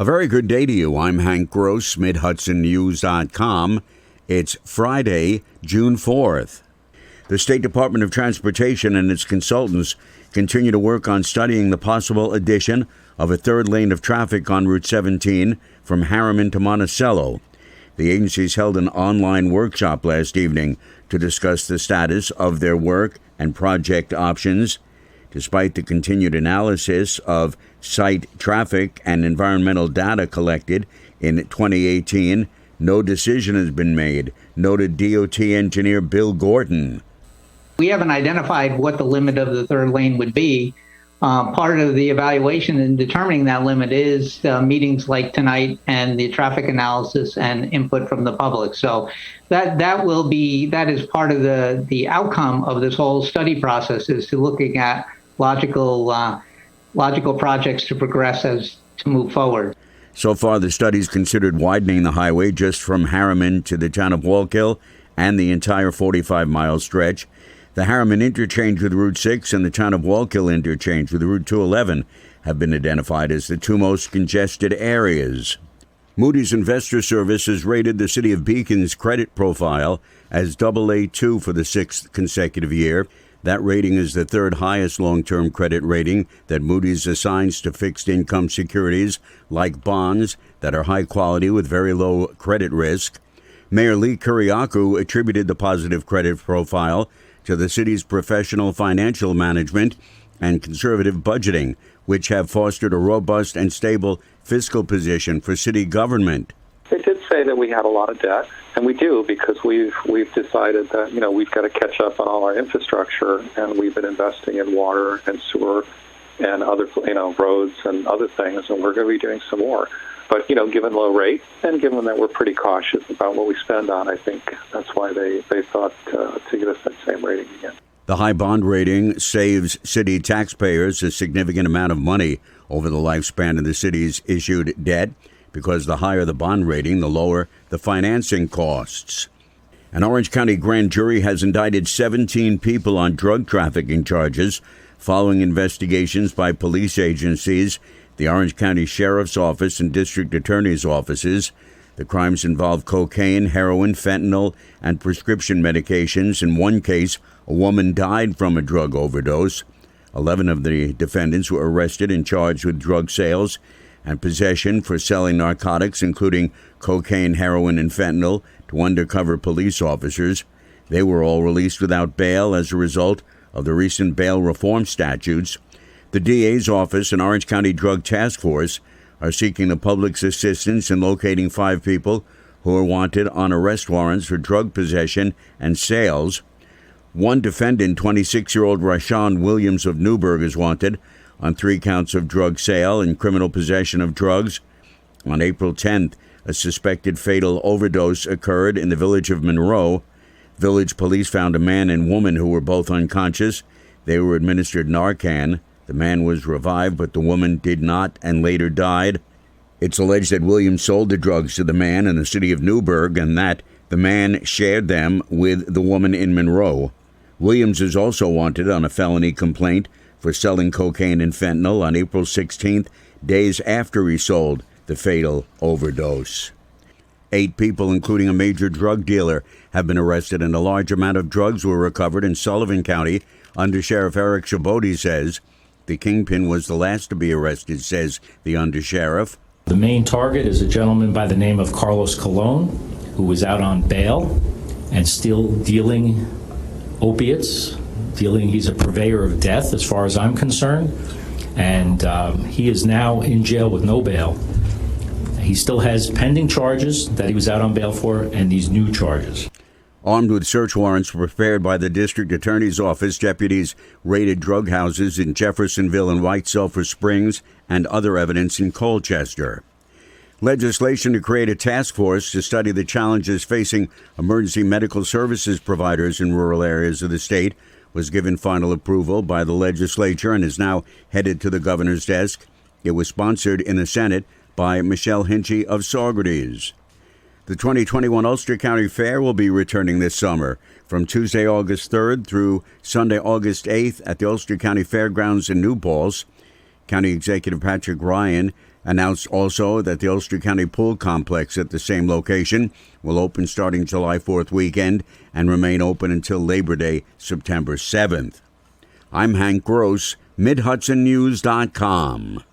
A very good day to you. I'm Hank Gross, MidHudsonNews.com. It's Friday, June 4th. The State Department of Transportation and its consultants continue to work on studying the possible addition of a third lane of traffic on Route 17 from Harriman to Monticello. The agencies held an online workshop last evening to discuss the status of their work and project options. Despite the continued analysis of site traffic and environmental data collected in 2018, no decision has been made, noted DOT engineer Bill Gordon. We haven't identified what the limit of the third lane would be. Part of the evaluation in determining that limit is meetings like tonight and the traffic analysis and input from the public. So that is part of the outcome of this whole study process, is to looking at logical projects to progress as to move forward. So far, the study's considered widening the highway just from Harriman to the town of Wallkill and the entire 45-mile stretch. The Harriman interchange with Route 6 and the town of Wallkill interchange with Route 211 have been identified as the two most congested areas. Moody's Investor Service has rated the city of Beacon's credit profile as AA2 for the sixth consecutive year. That rating is the third highest long-term credit rating that Moody's assigns to fixed income securities like bonds that are high quality with very low credit risk. Mayor Lee Kuriakou attributed the positive credit profile to the city's professional financial management and conservative budgeting, which have fostered a robust and stable fiscal position for city government. They did say that we had a lot of debt, and we do, because we've decided that, we've got to catch up on all our infrastructure, and we've been investing in water and sewer and other, roads and other things, and we're going to be doing some more. But, given low rate and given that we're pretty cautious about what we spend on, I think that's why they thought to give us that same rating again. The high bond rating saves city taxpayers a significant amount of money over the lifespan of the city's issued debt, because the higher the bond rating, the lower the financing costs. An Orange County grand jury has indicted 17 people on drug trafficking charges following investigations by police agencies, the Orange County Sheriff's Office and District Attorney's offices. The crimes involve cocaine, heroin, fentanyl, and prescription medications. In one case, a woman died from a drug overdose. 11 of the defendants were arrested and charged with drug sales and possession for selling narcotics, including cocaine, heroin, and fentanyl, to undercover police officers. They were all released without bail as a result of the recent bail reform statutes. The DA's office and Orange County Drug Task Force are seeking the public's assistance in locating 5 people who are wanted on arrest warrants for drug possession and sales. One defendant, 26-year-old Rashawn Williams of Newburgh, is wanted on 3 counts of drug sale and criminal possession of drugs. On April 10th, a suspected fatal overdose occurred in the village of Monroe. Village police found a man and woman who were both unconscious. They were administered Narcan. The man was revived, but the woman did not and later died. It's alleged that Williams sold the drugs to the man in the city of Newburgh and that the man shared them with the woman in Monroe. Williams is also wanted on a felony complaint for selling cocaine and fentanyl on April 16th, days after he sold the fatal overdose. 8 people, including a major drug dealer, have been arrested, and a large amount of drugs were recovered in Sullivan County. Undersheriff Eric Chaboti says the kingpin was the last to be arrested, says the undersheriff. The main target is a gentleman by the name of Carlos Colon, who was out on bail and still dealing opiates. He's a purveyor of death, as far as I'm concerned, and he is now in jail with no bail. He still has pending charges that he was out on bail for, and these new charges. Armed with search warrants prepared by the district attorney's office, deputies raided drug houses in Jeffersonville and White Sulphur Springs and other evidence in Colchester. Legislation to create a task force to study the challenges facing emergency medical services providers in rural areas of the state was given final approval by the legislature and is now headed to the governor's desk. It was sponsored in the Senate by Michelle Hinchy of Saugerties. The 2021 Ulster County Fair will be returning this summer from Tuesday, August 3rd through Sunday, August 8th at the Ulster County Fairgrounds in New Paltz. County Executive Patrick Ryan announced also that the Ulster County Pool Complex at the same location will open starting July 4th weekend and remain open until Labor Day, September 7th. I'm Hank Gross, MidHudsonNews.com.